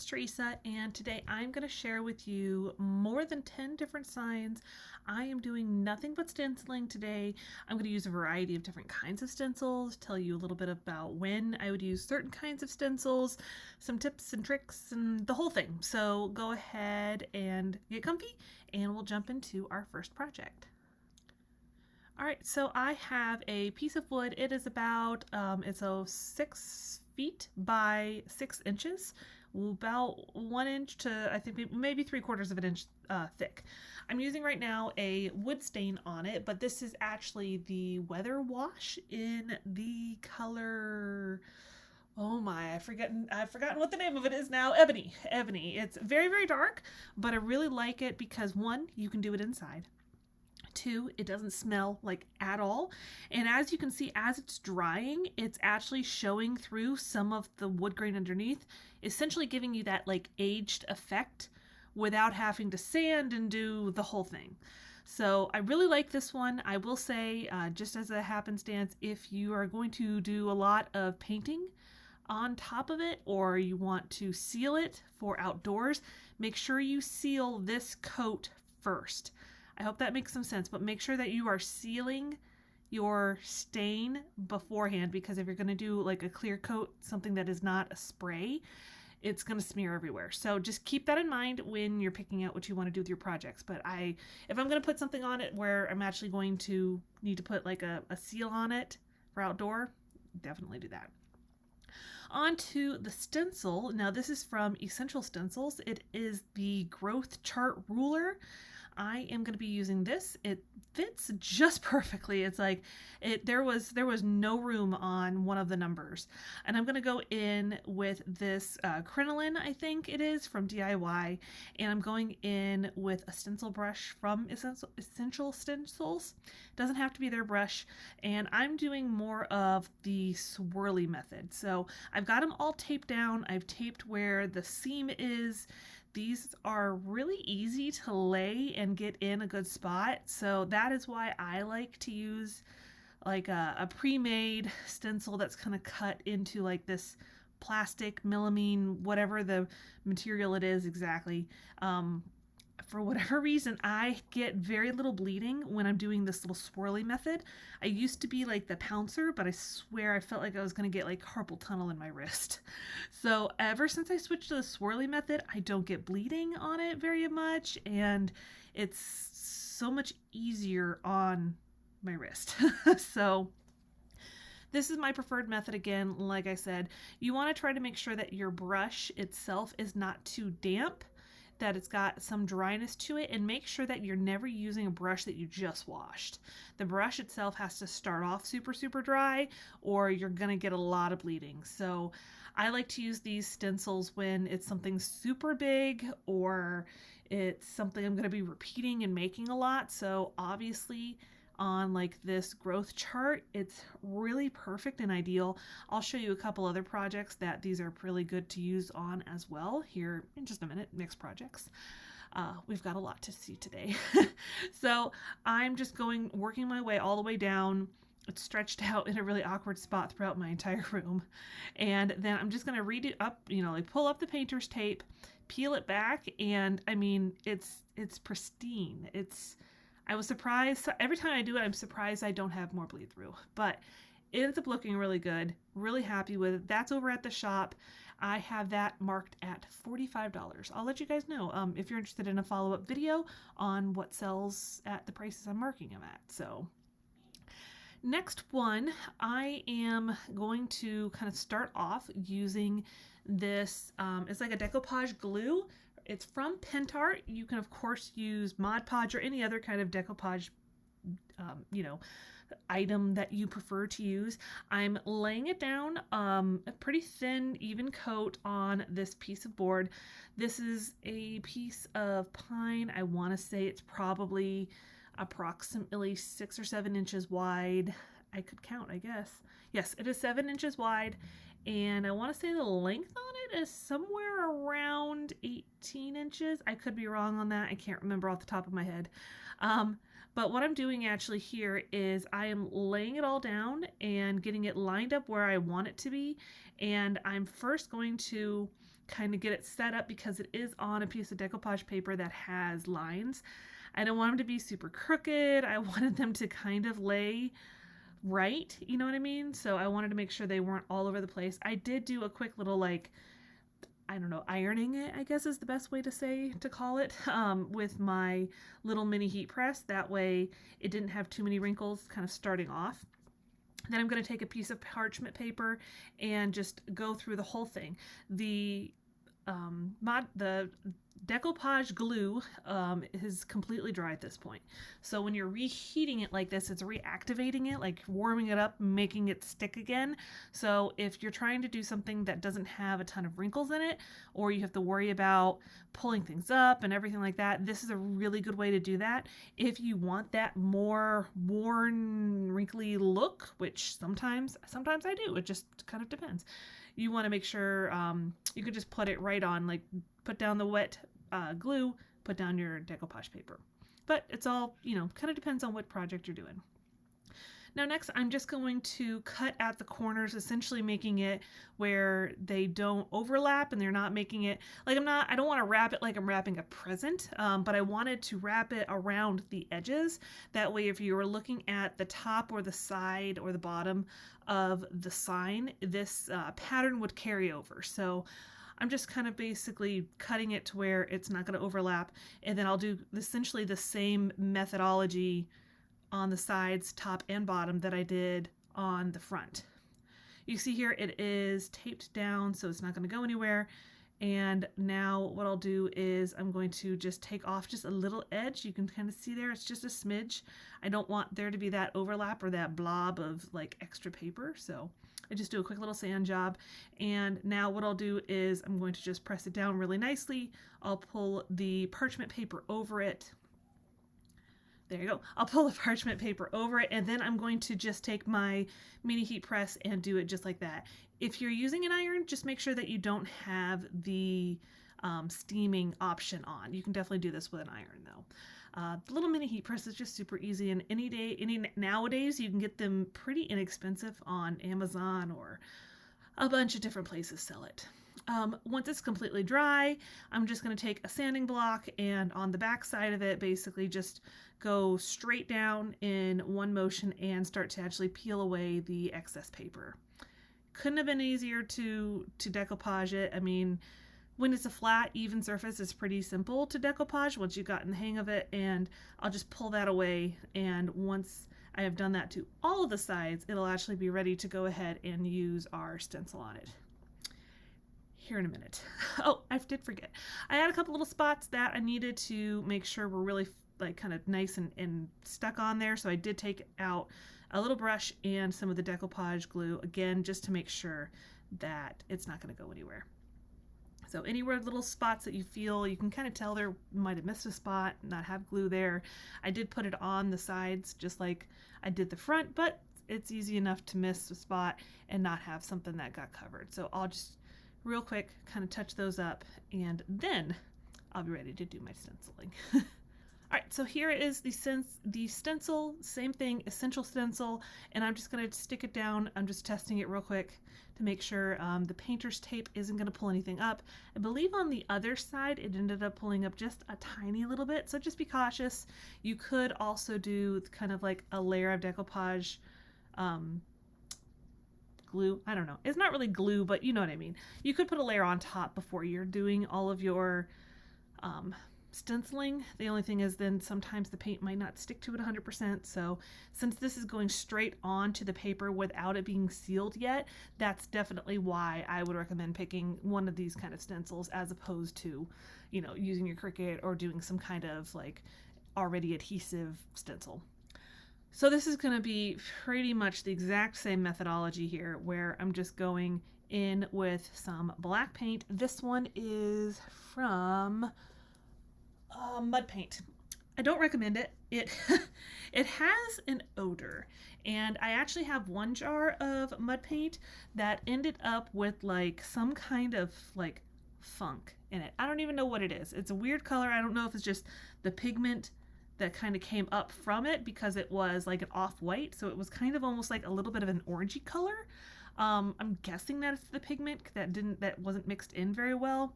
it's Teresa, and today I'm going to share with you more than 10 different signs. I am doing nothing but stenciling today. I'm going to use a variety of different kinds of stencils, tell you a little bit about when I would use certain kinds of stencils, some tips and tricks, and the whole thing. So go ahead and get comfy, and we'll jump into our first project. Alright, so I have a piece of wood. It is about, it's a 6 feet by 6 inches, about 1 inch to I think maybe 3/4 of an inch thick. I'm using right now a wood stain on it, but this is actually the weather wash in the color, oh my, I've forgotten what the name of it is now. Ebony. It's very, very dark, but I really like it because one, you can do it inside. Two, it doesn't smell like at all. And as you can see, as it's drying, it's actually showing through some of the wood grain underneath, essentially giving you that like aged effect without having to sand and do the whole thing. So I really like this one. I will say, just as a happenstance, if you are going to do a lot of painting on top of it, or you want to seal it for outdoors, make sure you seal this coat first. I hope that makes some sense, but make sure that you are sealing your stain beforehand, because if you're going to do like a clear coat, something that is not a spray, it's going to smear everywhere. So just keep that in mind when you're picking out what you want to do with your projects. But if I'm going to put something on it where I'm actually going to need to put like a seal on it for outdoor, definitely do that. On to the stencil. Now this is from Essential Stencils. It is the growth chart ruler. I am going to be using this. It fits just perfectly. It's like there was no room on one of the numbers. And I'm going to go in with this crinoline, I think it is, from DIY. And I'm going in with a stencil brush from Essential Stencils. Doesn't have to be their brush. And I'm doing more of the swirly method. So I've got them all taped down. I've taped where the seam is. These are really easy to lay and get in a good spot, so that is why I like to use like a pre-made stencil that's kind of cut into like this plastic, melamine, whatever the material it is exactly. For whatever reason, I get very little bleeding when I'm doing this little swirly method. I used to be like the pouncer, but I swear I felt like I was going to get like carpal tunnel in my wrist. So ever since I switched to the swirly method, I don't get bleeding on it very much, and it's so much easier on my wrist. So this is my preferred method. Again, like I said, you want to try to make sure that your brush itself is not too damp, that it's got some dryness to it, and make sure that you're never using a brush that you just washed. The brush itself has to start off super, super dry, or you're gonna get a lot of bleeding. So I like to use these stencils when it's something super big, or it's something I'm gonna be repeating and making a lot. So obviously on like this growth chart, it's really perfect and ideal. I'll show you a couple other projects that these are really good to use on as well here in just a minute. Mixed projects. We've got a lot to see today. So I'm just working my way all the way down. It's stretched out in a really awkward spot throughout my entire room. And then I'm just going to read it up, like pull up the painter's tape, peel it back, and I mean, it's pristine. I was surprised. Every time I do it, I'm surprised I don't have more bleed through. But it ends up looking really good. Really happy with it. That's over at the shop. I have that marked at $45. I'll let you guys know if you're interested in a follow-up video on what sells at the prices I'm marking them at. So next one, I am going to kind of start off using this. It's like a decoupage glue. It's from Pentart. You can, of course, use Mod Podge or any other kind of decoupage, item that you prefer to use. I'm laying it down a pretty thin, even coat on this piece of board. This is a piece of pine. I want to say it's probably approximately 6 or 7 inches wide. I could count, I guess. Yes, it is 7 inches wide. And I want to say the length on it is somewhere around 18 inches. I could be wrong on that. I can't remember off the top of my head. But what I'm doing actually here is I am laying it all down and getting it lined up where I want it to be. And I'm first going to kind of get it set up because it is on a piece of decoupage paper that has lines. I don't want them to be super crooked. I wanted them to kind of lay right, you know what I mean? So I wanted to make sure they weren't all over the place. I did do a quick little, like, I don't know, ironing it, I guess is the best way to call it, with my little mini heat press. That way it didn't have too many wrinkles kind of starting off. Then I'm going to take a piece of parchment paper and just go through the whole thing. The decoupage glue is completely dry at this point. So when you're reheating it like this, it's reactivating it, like warming it up, making it stick again. So if you're trying to do something that doesn't have a ton of wrinkles in it, or you have to worry about pulling things up and everything like that, this is a really good way to do that. If you want that more worn, wrinkly look, which sometimes I do, it just kind of depends. You want to make sure you can just put it right on, like put down the wet glue, put down your decoupage paper. But it's all, you know, kind of depends on what project you're doing. Now next, I'm just going to cut at the corners, essentially making it where they don't overlap and they're not making it, like I don't want to wrap it like I'm wrapping a present, but I wanted to wrap it around the edges. That way, if you were looking at the top or the side or the bottom of the sign, this pattern would carry over. So I'm just kind of basically cutting it to where it's not going to overlap, and then I'll do essentially the same methodology on the sides, top and bottom, that I did on the front. You see here it is taped down, so it's not going to go anywhere. And now what I'll do is I'm going to just take off just a little edge. You can kind of see there, it's just a smidge. I don't want there to be that overlap or that blob of like extra paper, so I just do a quick little sand job. And now what I'll do is I'm going to just press it down really nicely. I'll pull the parchment paper over it. There you go. I'll pull the parchment paper over it, and then I'm going to just take my mini heat press and do it just like that. If you're using an iron, just make sure that you don't have the steaming option on. You can definitely do this with an iron though. The little mini heat press is just super easy, and nowadays you can get them pretty inexpensive on Amazon, or a bunch of different places sell it. Once it's completely dry, I'm just going to take a sanding block and on the back side of it basically just go straight down in one motion and start to actually peel away the excess paper. Couldn't have been easier to decoupage it. I mean, when it's a flat, even surface, it's pretty simple to decoupage once you've gotten the hang of it, and I'll just pull that away, and once I have done that to all of the sides, it'll actually be ready to go ahead and use our stencil on it. Here in a minute. Oh, I did forget. I had a couple little spots that I needed to make sure were really like kind of nice and stuck on there, so I did take out a little brush and some of the decoupage glue, again, just to make sure that it's not going to go anywhere. So anywhere little spots that you feel, you can kind of tell there might have missed a spot, not have glue there. I did put it on the sides just like I did the front, but it's easy enough to miss a spot and not have something that got covered. So I'll just real quick kind of touch those up, and then I'll be ready to do my stenciling. All right, so here is the stencil, same thing, essential stencil, and I'm just going to stick it down. I'm just testing it real quick to make sure the painter's tape isn't going to pull anything up. I believe on the other side it ended up pulling up just a tiny little bit, so just be cautious. You could also do kind of like a layer of decoupage glue. I don't know. It's not really glue, but you know what I mean. You could put a layer on top before you're doing all of your stenciling. The only thing is then sometimes the paint might not stick to it 100%. So since this is going straight onto the paper without it being sealed yet, that's definitely why I would recommend picking one of these kind of stencils as opposed to, you know, using your Cricut or doing some kind of like already adhesive stencil. So this is going to be pretty much the exact same methodology here, where I'm just going in with some black paint. This one is from Mud Paint. I don't recommend it. It has an odor, and I actually have one jar of mud paint that ended up with like some kind of like funk in it. I don't even know what it is. It's a weird color. I don't know if it's just the pigment that kind of came up from it, because it was like an off-white, so it was kind of almost like a little bit of an orangey color. I'm guessing that it's the pigment that wasn't mixed in very well.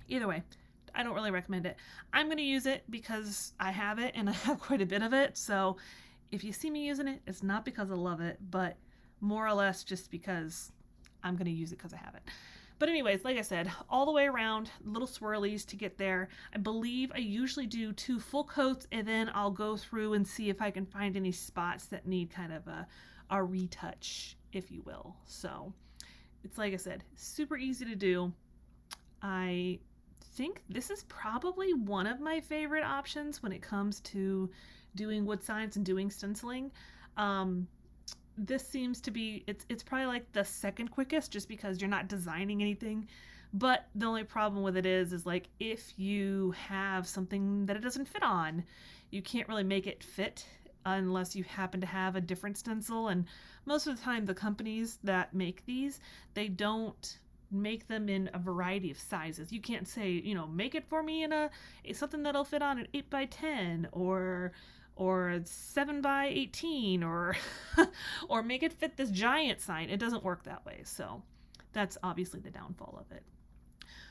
Either way, I don't really recommend it. I'm going to use it because I have it and I have quite a bit of it. So if you see me using it, it's not because I love it, but more or less just because I'm going to use it because I have it. But anyways, like I said, all the way around, little swirlies to get there. I believe I usually do 2 full coats, and then I'll go through and see if I can find any spots that need kind of a retouch, if you will. So it's, like I said, super easy to do. I think this is probably one of my favorite options when it comes to doing wood signs and doing stenciling. This seems to be, it's probably like the second quickest, just because you're not designing anything. But the only problem with it is like, if you have something that it doesn't fit on, you can't really make it fit unless you happen to have a different stencil. And most of the time, the companies that make these, they don't make them in a variety of sizes. You can't say, you know, make it for me in something that'll fit on an 8x10 or 7x18 or make it fit this giant sign. It doesn't work that way. So that's obviously the downfall of it.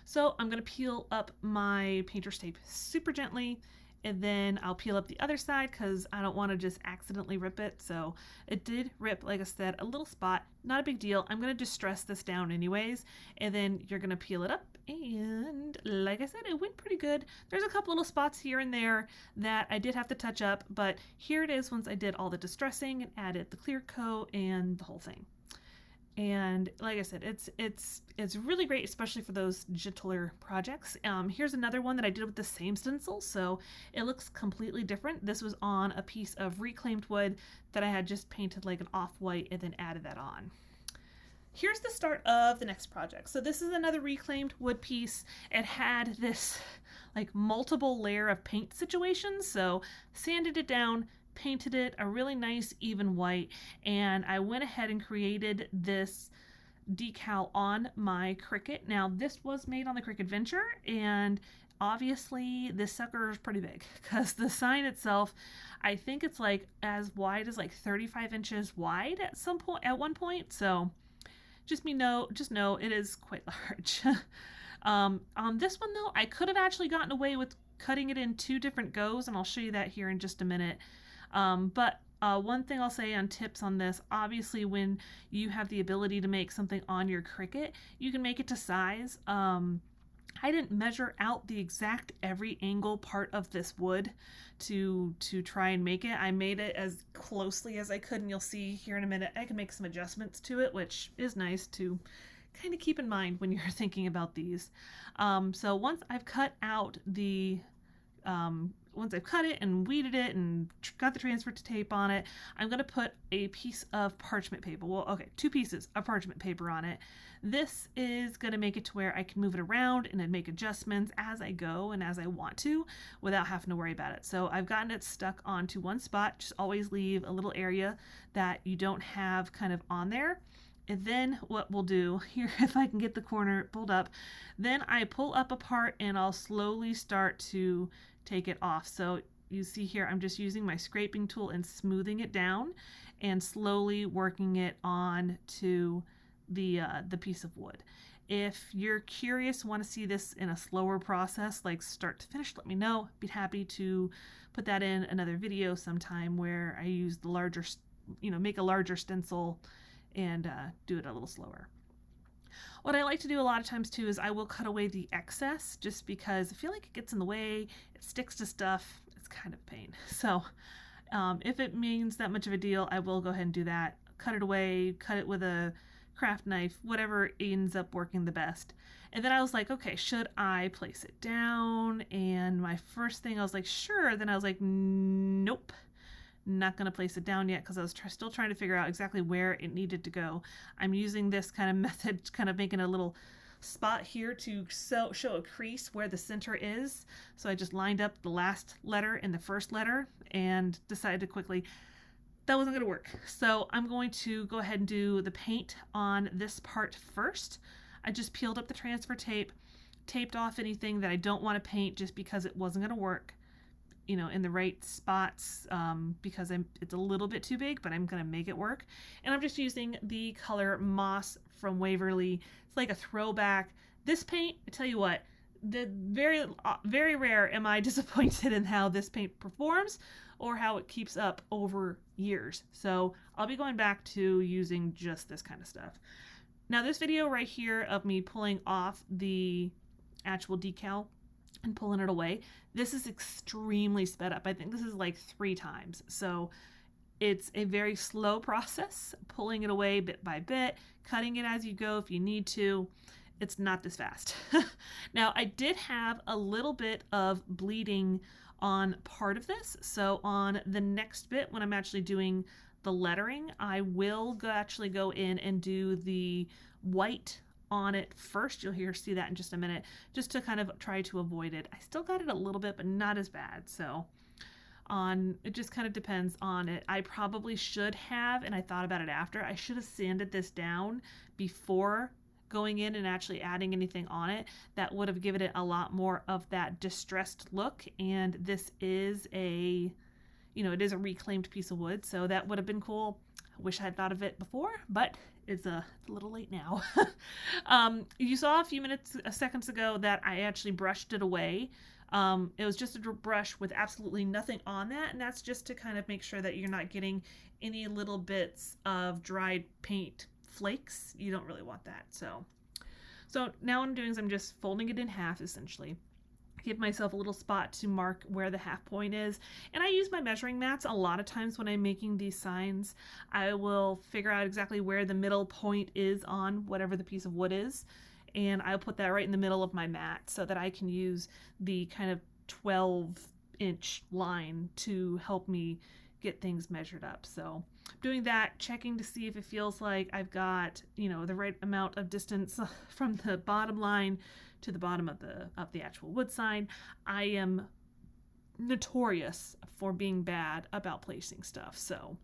So I'm going to peel up my painter's tape super gently, and then I'll peel up the other side because I don't want to just accidentally rip it. So it did rip, like I said, a little spot, not a big deal. I'm going to distress this down anyways, and then you're going to peel it up. And like I said, it went pretty good. There's a couple little spots here and there that I did have to touch up, but here it is once I did all the distressing and added the clear coat and the whole thing. And like I said, it's really great, especially for those gentler projects. Here's another one that I did with the same stencil, so it looks completely different. This was on a piece of reclaimed wood that I had just painted like an off-white and then added that on. Here's the start of the next project. So this is another reclaimed wood piece. It had this like multiple layer of paint situations, so sanded it down, painted it a really nice even white, and I went ahead and created this decal on my Cricut. Now this was made on the Cricut Venture, and obviously this sucker is pretty big because the sign itself, I think it's like as wide as like 35 inches wide at one point. So just know it is quite large. On this one though, I could have actually gotten away with cutting it in 2 different goes, and I'll show you that here in just a minute. But one thing I'll say on tips on this, obviously when you have the ability to make something on your Cricut, you can make it to size. I didn't measure out the exact every angle part of this wood to try and make it. I made it as closely as I could, and you'll see here in a minute I can make some adjustments to it, which is nice to kind of keep in mind when you're thinking about these. So once I've cut out the once I've cut it and weeded it and got the transfer tape on it, I'm going to put a piece of parchment paper. Well, okay, 2 pieces of parchment paper on it. This is going to make it to where I can move it around and then make adjustments as I go and as I want to without having to worry about it. So I've gotten it stuck onto one spot. Just always leave a little area that you don't have kind of on there. And then what we'll do here, if I can get the corner pulled up, then I pull up a part and I'll slowly start to take it off. So you see here, I'm just using my scraping tool and smoothing it down and slowly working it on to the piece of wood. If you're curious, want to see this in a slower process, like start to finish, let me know. Be happy to put that in another video sometime where I use the larger, make a larger stencil and do it a little slower. What I like to do a lot of times too is I will cut away the excess, just because I feel like it gets in the way, it sticks to stuff, it's kind of a pain. So if it means that much of a deal, I will go ahead and do that. Cut it away, cut it with a craft knife, whatever ends up working the best. And then I was like, okay, should I place it down? And my first thing, I was like, sure. Then I was like, nope. Not going to place it down yet because I was still trying to figure out exactly where it needed to go. I'm using this kind of method, kind of making a little spot here to show a crease where the center is. So I just lined up the last letter and the first letter and decided to quickly, that wasn't going to work. So I'm going to go ahead and do the paint on this part first. I just peeled up the transfer tape, taped off anything that I don't want to paint just because it wasn't going to work. you know, in the right spots because it's a little bit too big, but I'm gonna make it work. And I'm just using the color Moss from Waverly. It's like a throwback. This paint, I tell you what, the very rare am I disappointed in how this paint performs or how it keeps up over years. So I'll be going back to using just this kind of stuff. Now this video right here of me pulling off the actual decal and pulling it away, this is extremely sped up. I think this is like 3 times. So it's a very slow process, pulling it away bit by bit, cutting it as you go if you need to. It's not this fast. Now I did have a little bit of bleeding on part of this. So on the next bit, when I'm actually doing the lettering, I will actually go in and do the white on it first. You'll see that in just a minute, just to kind of try to avoid it. I still got it a little bit, but not as bad. So it just kind of depends on it. I probably should have, and I thought about it after, I should have sanded this down before going in and actually adding anything on it. That would have given it a lot more of that distressed look. And this is it is a reclaimed piece of wood, so that would have been cool. I wish I had thought of it before, but it's a little late now. You saw a few seconds ago that I actually brushed it away. It was just a brush with absolutely nothing on that, and that's just to kind of make sure that you're not getting any little bits of dried paint flakes. You don't really want that. So now what I'm doing is I'm just folding it in half, essentially. Give myself a little spot to mark where the half point is. And I use my measuring mats a lot of times when I'm making these signs. I will figure out exactly where the middle point is on whatever the piece of wood is, and I'll put that right in the middle of my mat so that I can use the kind of 12-inch line to help me get things measured up. So doing that, checking to see if it feels like I've got, the right amount of distance from the bottom line to the bottom of the actual wood sign. I am notorious for being bad about placing stuff, so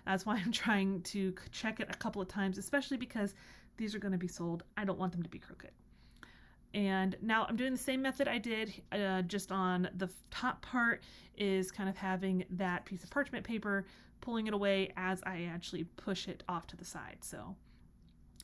that's why I'm trying to check it a couple of times, especially because these are going to be sold. I don't want them to be crooked. And now I'm doing the same method I did just on the top part, is kind of having that piece of parchment paper, pulling it away as I actually push it off to the side. So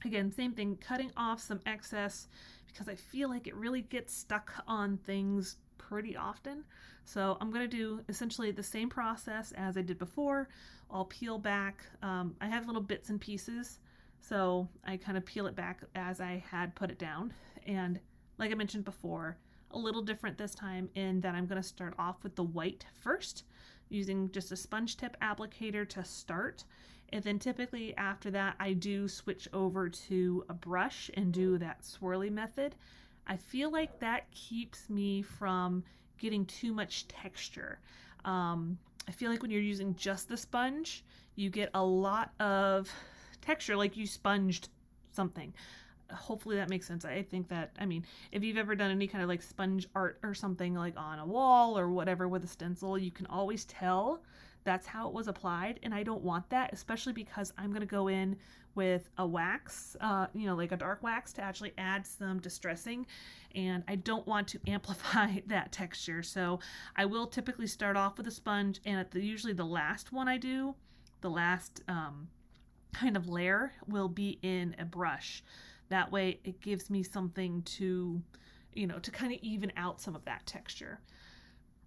again, same thing, cutting off some excess because I feel like it really gets stuck on things pretty often. So I'm going to do essentially the same process as I did before. I'll peel back. I have little bits and pieces, so I kind of peel it back as I had put it down. And like I mentioned before, a little different this time in that I'm going to start off with the white first, using just a sponge tip applicator to start. And then typically after that, I do switch over to a brush and do that swirly method. I feel like that keeps me from getting too much texture. I feel like when you're using just the sponge, you get a lot of texture, like you sponged something. Hopefully that makes sense. I think that, if you've ever done any kind of like sponge art or something like on a wall or whatever with a stencil, you can always tell that's how it was applied, and I don't want that, especially because I'm going to go in with a wax, like a dark wax, to actually add some distressing, and I don't want to amplify that texture. So I will typically start off with a sponge, and usually the last one I do, the last kind of layer, will be in a brush. That way it gives me something to kind of even out some of that texture.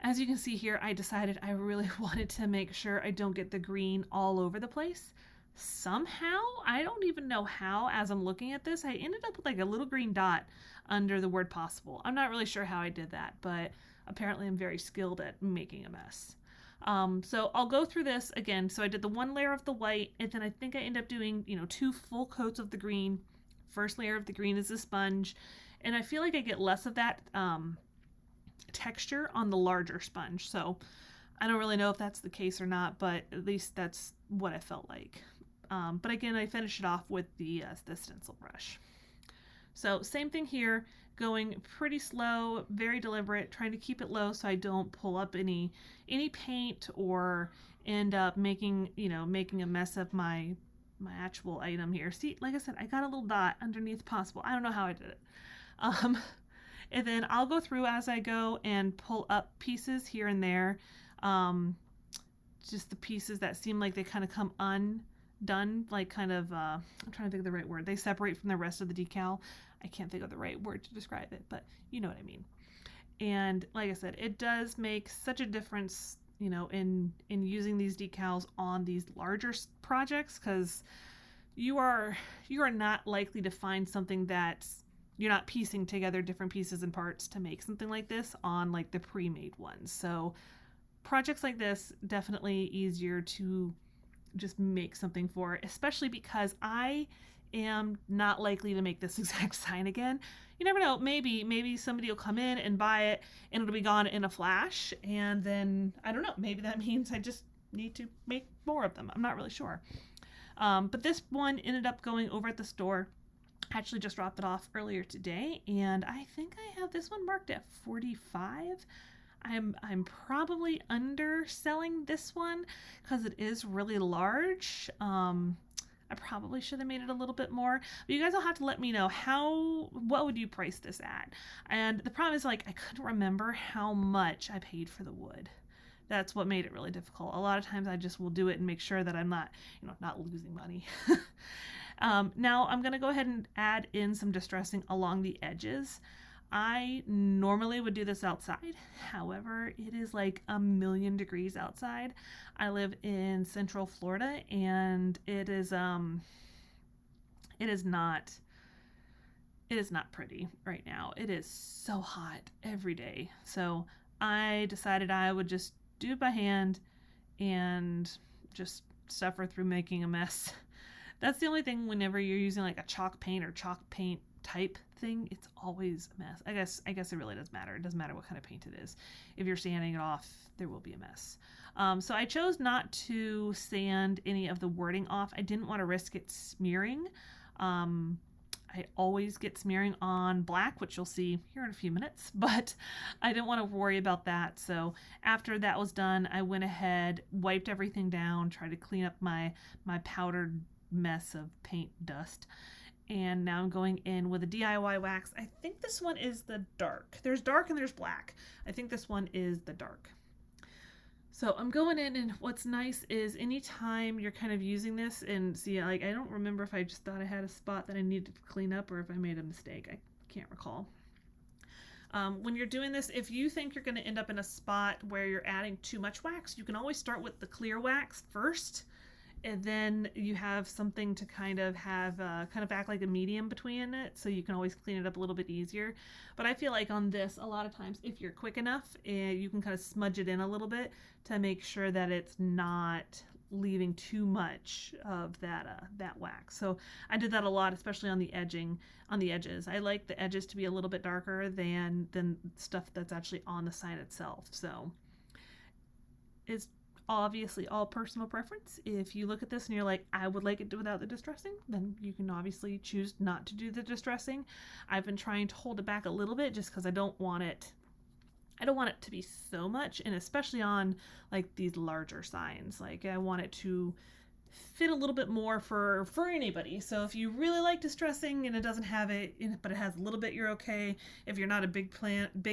As you can see here, I decided I really wanted to make sure I don't get the green all over the place. Somehow, I don't even know how, as I'm looking at this, I ended up with like a little green dot under the word possible. I'm not really sure how I did that, but apparently I'm very skilled at making a mess. So I'll go through this again. So I did the one layer of the white, and then I think I end up doing, 2 full coats of the green. First layer of the green is a sponge, and I feel like I get less of that texture on the larger sponge. So I don't really know if that's the case or not, but at least that's what I felt like. But again, I finished it off with the stencil brush. So same thing here, going pretty slow, very deliberate, trying to keep it low so I don't pull up any paint or end up making a mess of my actual item here. See, like I said, I got a little dot underneath possible. I don't know how I did it. And then I'll go through as I go and pull up pieces here and there. Just the pieces that seem like they kind of come undone, like kind of, I'm trying to think of the right word. They separate from the rest of the decal. I can't think of the right word to describe it, but you know what I mean. And like I said, it does make such a difference, you know, in using these decals on these larger projects, because you are not likely to find something that's, you're not piecing together different pieces and parts to make something like this on like the pre-made ones. So projects like this, definitely easier to just make something for, especially because I am not likely to make this exact sign again. You never know, maybe somebody will come in and buy it and it'll be gone in a flash, and then I don't know, maybe that means I just need to make more of them. I'm not really sure. But this one ended up going over at the store. I actually just dropped it off earlier today, and I think I have this one marked at 45. I'm probably underselling this one because it is really large. I probably should have made it a little bit more, but you guys will have to let me know what would you price this at? And the problem is, like, I couldn't remember how much I paid for the wood. That's what made it really difficult. A lot of times I just will do it and make sure that I'm not, you know, not losing money. Now I'm going to go ahead and add in some distressing along the edges. I normally would do this outside. However, it is like 1,000,000 degrees outside. I live in Central Florida, and it is not pretty right now. It is so hot every day. So I decided I would just do it by hand and just suffer through making a mess. That's the only thing whenever you're using like a chalk paint or chalk paint type thing, it's always a mess. I guess it really does matter. It doesn't matter what kind of paint it is. If you're sanding it off, there will be a mess. So I chose not to sand any of the wording off. I didn't want to risk it smearing. I always get smearing on black, which you'll see here in a few minutes, but I didn't want to worry about that. So after that was done, I went ahead, wiped everything down, tried to clean up my powdered mess of paint dust. And now I'm going in with a DIY wax. I think this one is the dark. There's dark and there's black. I think this one is the dark. So I'm going in, and what's nice is anytime you're kind of using this, and see, like, I don't remember if I just thought I had a spot that I needed to clean up or if I made a mistake. I can't recall. When you're doing this, if you think you're going to end up in a spot where you're adding too much wax, you can always start with the clear wax first, and then you have something to kind of act like a medium between it, so you can always clean it up a little bit easier. But I feel like on this, a lot of times, if you're quick enough, you can kind of smudge it in a little bit to make sure that it's not leaving too much of that wax. So I did that a lot, especially on the edges. I like the edges to be a little bit darker than stuff that's actually on the sign itself. So it's obviously all personal preference. If you look at this and you're like, I would like it without the distressing, then you can obviously choose not to do the distressing. I've been trying to hold it back a little bit just because I don't want it to be so much, and especially on like these larger signs. Like, I want it to fit a little bit more for anybody. So if you really like distressing and it doesn't have it in it, but it has a little bit, you're okay. If you're not a big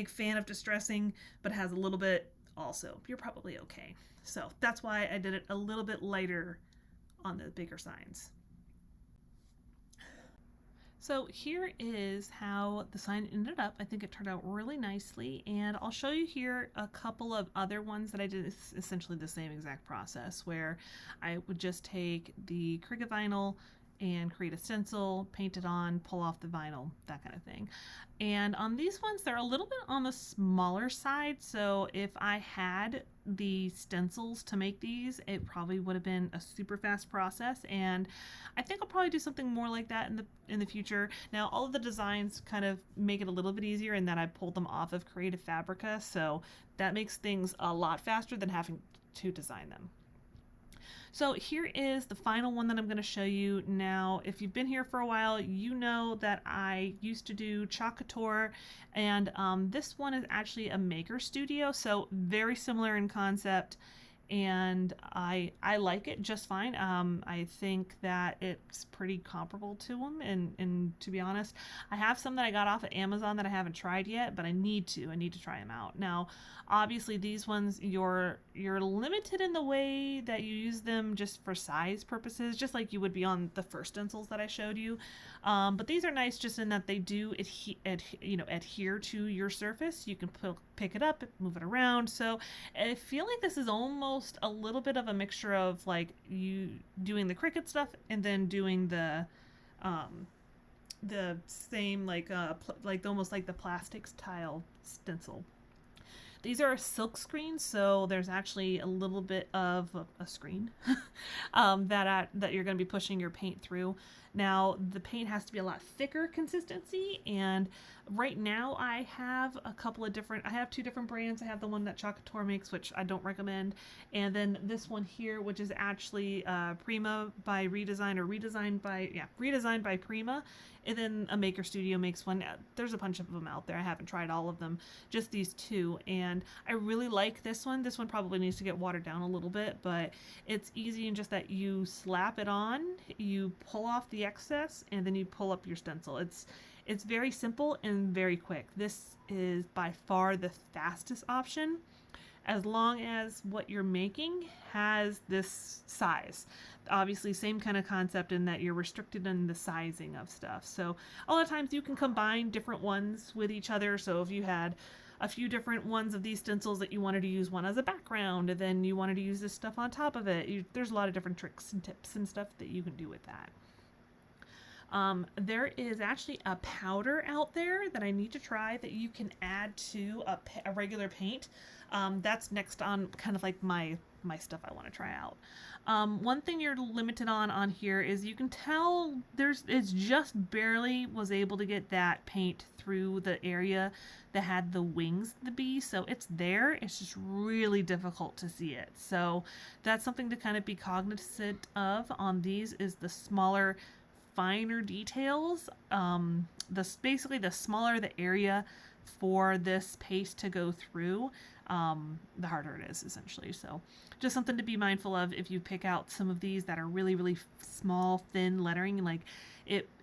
fan of distressing, but has a little bit also, you're probably okay. So that's why I did it a little bit lighter on the bigger signs. So here is how the sign ended up. I think it turned out really nicely, and I'll show you here a couple of other ones that I did essentially the same exact process, where I would just take the Cricut vinyl and create a stencil, paint it on, pull off the vinyl, that kind of thing. And on these ones, they're a little bit on the smaller side, so if I had the stencils to make these, it probably would have been a super fast process, and I think I'll probably do something more like that in the future. Now, all of the designs kind of make it a little bit easier in that I pulled them off of Creative Fabrica, so that makes things a lot faster than having to design them. So here is the final one that I'm going to show you. Now, if you've been here for a while, you know that I used to do Chalk Couture, and this one is actually a maker studio, so very similar in concept. and I like it just fine. I think that it's pretty comparable to them, and to be honest, I have some that I got off of Amazon that I haven't tried yet, but I need to try them out. Now, obviously these ones you're limited in the way that you use them just for size purposes, just like you would be on the first stencils that I showed you. But these are nice just in that they do adhere to your surface. You can pick it up, move it around. So I feel like this is almost a little bit of a mixture of like you doing the Cricut stuff and then doing the same like almost like the plastics tile stencil. These are silk screens, so there's actually a little bit of a screen that you're going to be pushing your paint through. Now, the paint has to be a lot thicker consistency, and right now I have I have two different brands. I have the one that Chocator makes, which I don't recommend, and then this one here, which is actually Prima by Redesign, or redesigned by Prima, and then a Maker Studio makes one. There's a bunch of them out there. I haven't tried all of them, just these two, and I really like this one. This one probably needs to get watered down a little bit, but it's easy in just that you slap it on, you pull off the excess, and then you pull up your stencil. It's very simple and very quick. This is by far the fastest option, as long as what you're making has this size. Obviously, same kind of concept in that you're restricted in the sizing of stuff. So a lot of times you can combine different ones with each other. So if you had a few different ones of these stencils that you wanted to use one as a background, and then you wanted to use this stuff on top of it, there's a lot of different tricks and tips and stuff that you can do with that. There is actually a powder out there that I need to try that you can add to a regular paint. That's next on kind of like my stuff I want to try out. One thing you're limited on here is you can tell it's just barely was able to get that paint through the area that had the wings of the bee. So it's there, it's just really difficult to see it. So that's something to kind of be cognizant of on these, is the smaller, finer details. Basically the smaller the area for this paste to go through, the harder it is, essentially. So just something to be mindful of if you pick out some of these that are really, really small, thin lettering. Like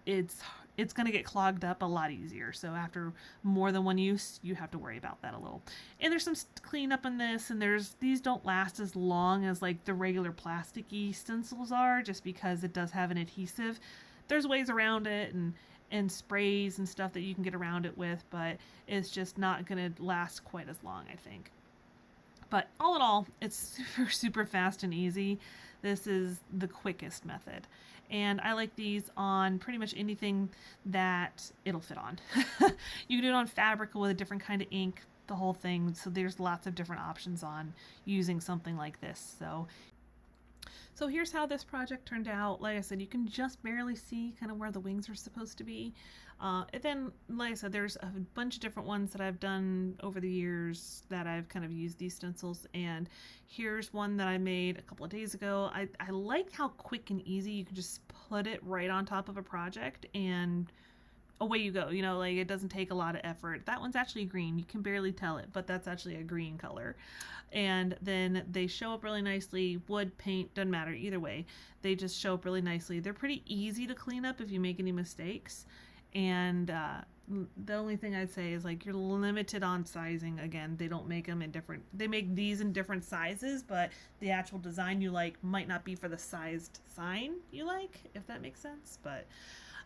it's going to get clogged up a lot easier. So after more than one use, you have to worry about that a little. And there's some cleanup in this, and these don't last as long as like the regular plasticky stencils are, just because it does have an adhesive. There's ways around it, and sprays and stuff that you can get around it with, but it's just not going to last quite as long, I think. But all in all, it's super, super fast and easy. This is the quickest method. And I like these on pretty much anything that it'll fit on. You can do it on Fabrica with a different kind of ink, the whole thing. So there's lots of different options on using something like this. So here's how this project turned out. Like I said, you can just barely see kind of where the wings are supposed to be. And then, like I said, there's a bunch of different ones that I've done over the years that I've kind of used these stencils. And here's one that I made a couple of days ago. I like how quick and easy you can just put it right on top of a project and away you go. Like it doesn't take a lot of effort. That one's actually green. You can barely tell it, but that's actually a green color. And then they show up really nicely. Wood, paint, doesn't matter either way. They just show up really nicely. They're pretty easy to clean up if you make any mistakes. And the only thing I'd say is like you're limited on sizing. Again, they don't make them in they make these in different sizes, but the actual design you like might not be for the sized sign you like, if that makes sense. But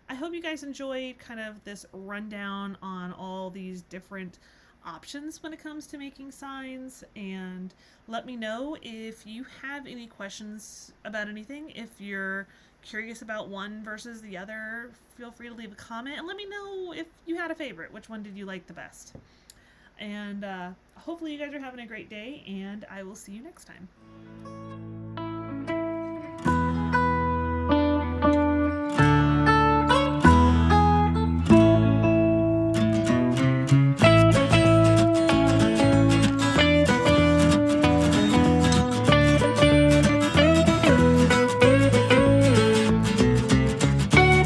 I hope you guys enjoyed kind of this rundown on all these different options when it comes to making signs, and let me know if you have any questions about anything. If you're curious about one versus the other, feel free to leave a comment and let me know if you had a favorite. Which one did you like the best? And hopefully you guys are having a great day, and I will see you next time.